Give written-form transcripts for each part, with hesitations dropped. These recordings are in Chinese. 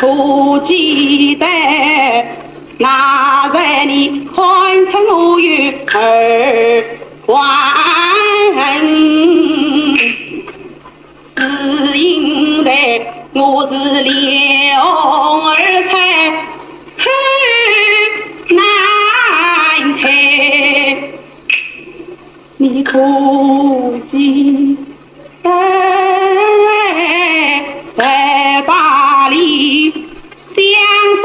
可记得那日你看成我有儿还，只因为我是了儿才难猜，你可记得在巴黎相逢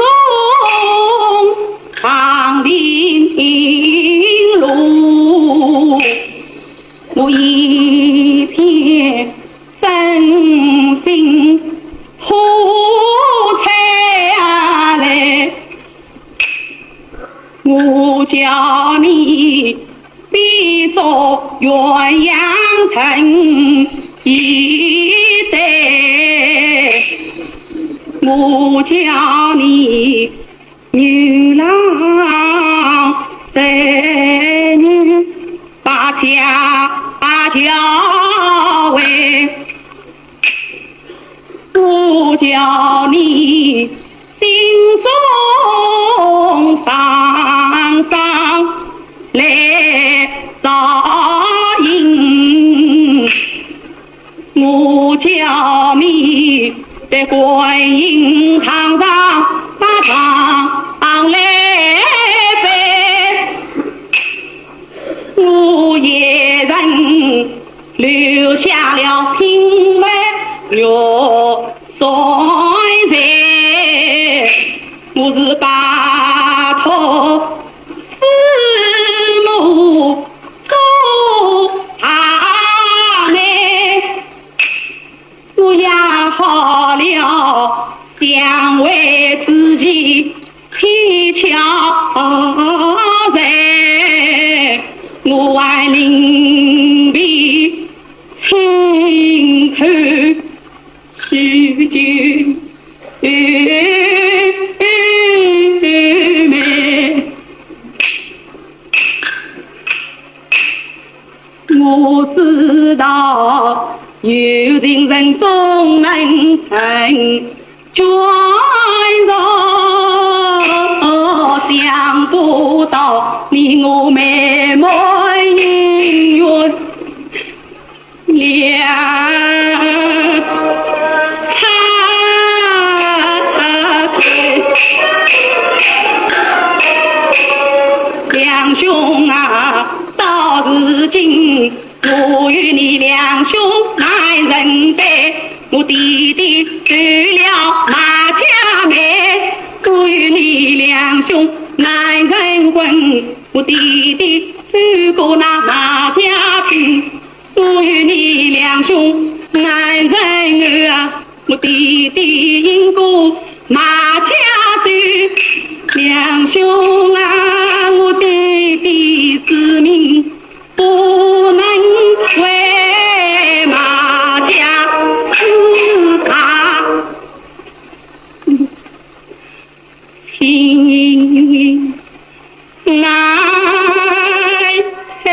长岭路，我一片真心付出来，我叫你别做鸳鸯城一代，我叫你女郎在女把家教为，我叫你心中上来照应，我叫你在观音堂上唱来飞，我一人留下了品味六衰在，我是拜托师母做他妹，我养好了想为自己天桥人，我爱临别轻口许君妹，我知道有情人终能成眷属，想不到你我妹妹姻缘两兄啊，到如今我与你两兄难认得，我弟弟娶了马家妹，我与你两兄难人婚，我弟弟娶过那马家嫔，我与你两兄难人儿，我弟弟因过马家嫔，两兄啊，我弟弟之命不能为马家自他心难嘿。